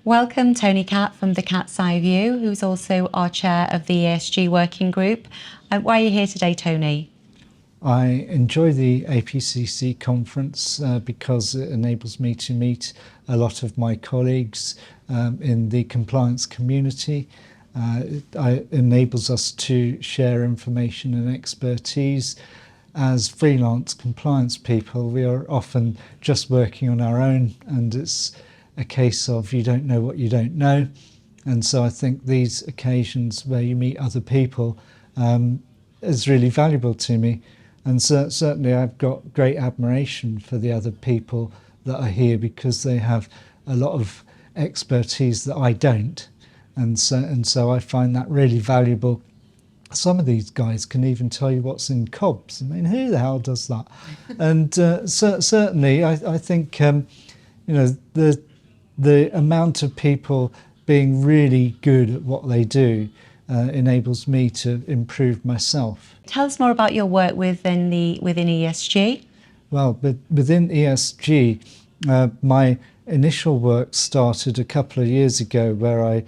Welcome Tony Catt from the Catt's Eye View, who's also our chair of the ESG working group. Why are you here today, Tony? I enjoy the APCC conference because it enables me to meet a lot of my colleagues in the compliance community. It enables us to share information and expertise. As freelance compliance people, we are often just working on our own, and it's a case of you don't know what you don't know. And so I think these occasions where you meet other people is really valuable to me. And certainly I've got great admiration for the other people that are here because they have a lot of expertise that I don't. And so I find that really valuable. Some of these guys can even tell you what's in COBS. I mean, who the hell does that? And certainly I think, the amount of people being really good at what they do enables me to improve myself. Tell us more about your work within ESG. Well, within ESG, my initial work started a couple of years ago where I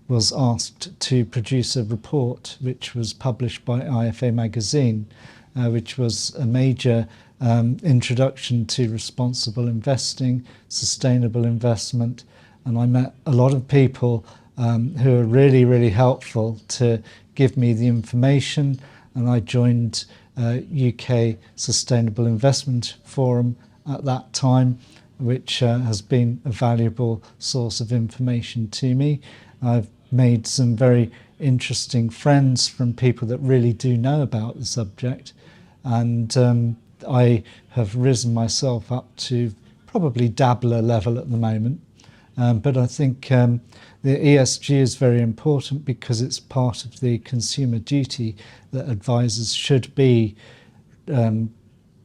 was asked to produce a report which was published by IFA magazine, which was a major introduction to responsible investing, sustainable investment, and I met a lot of people who are really, really helpful to give me the information, and I joined UK Sustainable Investment Forum at that time, which has been a valuable source of information to me. I've made some very interesting friends from people that really do know about the subject, and I have risen myself up to probably dabbler level at the moment. But I think the ESG is very important because it's part of the consumer duty that advisors should be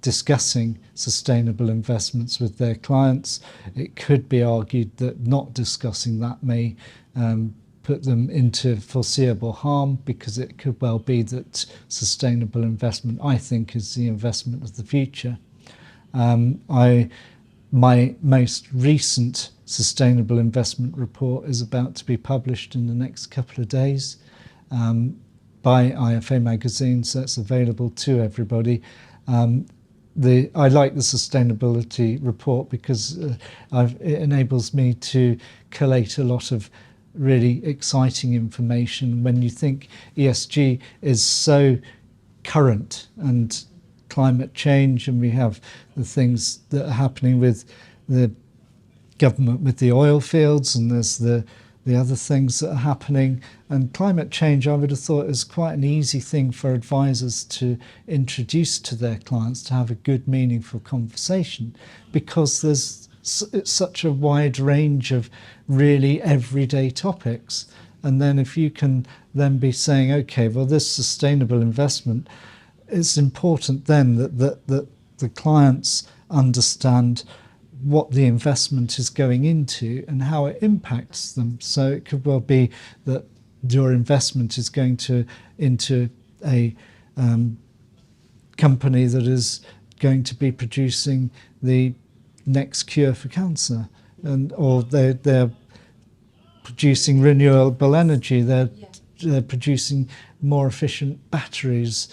discussing sustainable investments with their clients. It could be argued that not discussing that may put them into foreseeable harm, because it could well be that sustainable investment, I think, is the investment of the future. My most recent sustainable investment report is about to be published in the next couple of days by IFA magazine, so it's available to everybody. I like the sustainability report because it enables me to collate a lot of really exciting information when you think ESG is so current, and climate change, and we have the things that are happening with the government with the oil fields, and there's the other things that are happening. And climate change, I would have thought, is quite an easy thing for advisors to introduce to their clients, to have a good, meaningful conversation, because it's such a wide range of really everyday topics. And then if you can then be saying, okay, well, this sustainable investment, it's important then that the clients understand what the investment is going into and how it impacts them. So it could well be that your investment is going into a company that is going to be producing the next cure for cancer, or they're producing renewable energy, they're producing more efficient batteries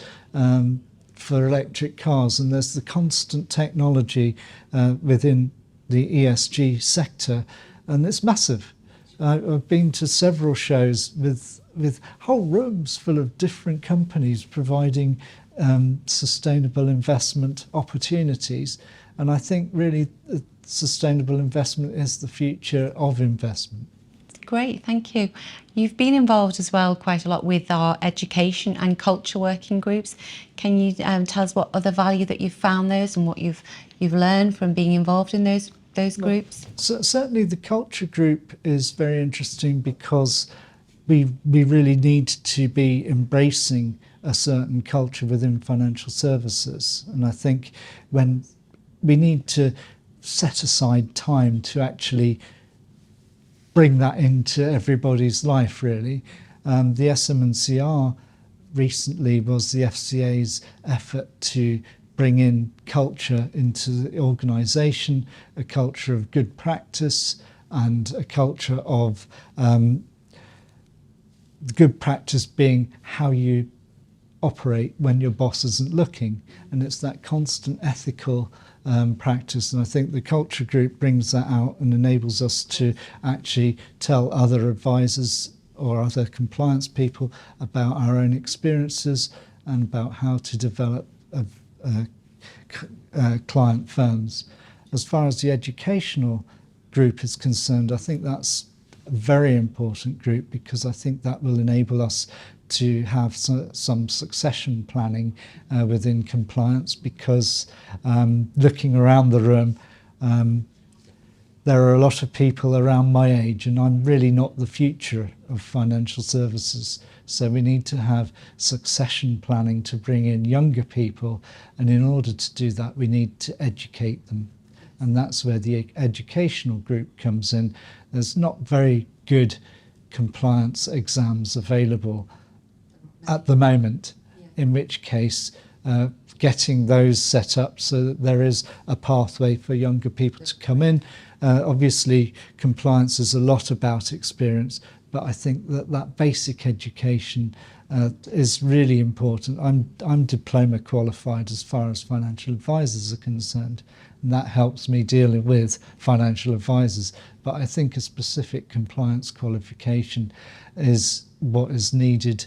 for electric cars, and there's the constant technology within the ESG sector, and it's massive. I've been to several shows with whole rooms full of different companies providing sustainable investment opportunities, and I think really sustainable investment is the future of investment. Great, thank you. You've been involved as well quite a lot with our education and culture working groups. Can you tell us what other value that you've found those, and what you've learned from being involved in those groups? So certainly the culture group is very interesting because we really need to be embracing a certain culture within financial services, and I think when we need to set aside time to actually bring that into everybody's life, really. The SM&CR recently was the FCA's effort to bring in culture into the organisation, a culture of good practice, and a culture of good practice being how you operate when your boss isn't looking, and it's that constant ethical practice, and I think the culture group brings that out and enables us to actually tell other advisors or other compliance people about our own experiences and about how to develop client firms. As far as the educational group is concerned, I think that's a very important group, because I think that will enable us to have some succession planning within compliance, because looking around the room, there are a lot of people around my age, and I'm really not the future of financial services. So we need to have succession planning to bring in younger people, and in order to do that we need to educate them. And that's where the educational group comes in. There's not very good compliance exams available at the moment, in which case getting those set up so that there is a pathway for younger people to come in. Obviously, compliance is a lot about experience, but I think that basic education is really important. I'm diploma qualified as far as financial advisors are concerned, and that helps me dealing with financial advisors. But I think a specific compliance qualification is what is needed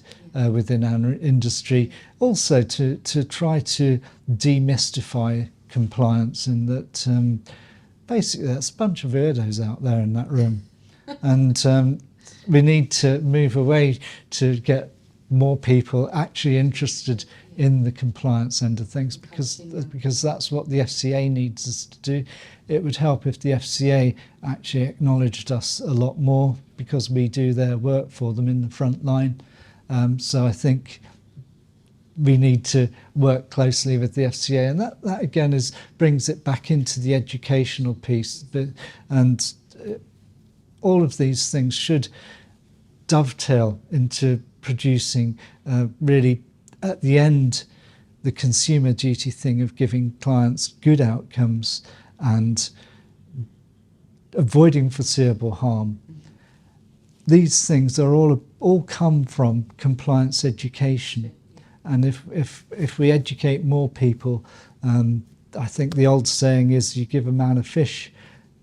within our industry. Also to try to demystify compliance, in that basically there's a bunch of weirdos out there in that room. And we need to move away to get more people actually interested in the compliance end of things, because that's what the FCA needs us to do. It would help if the FCA actually acknowledged us a lot more, because we do their work for them in the front line. So I think we need to work closely with the FCA, and that again brings it back into the educational piece. And all of these things should dovetail into producing really, at the end, the consumer duty thing of giving clients good outcomes and avoiding foreseeable harm. These things are all come from compliance education, and if we educate more people, I think the old saying is, you give a man a fish,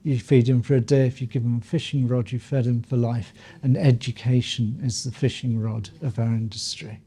you feed him for a day. If you give him a fishing rod, you fed him for life. And education is the fishing rod of our industry.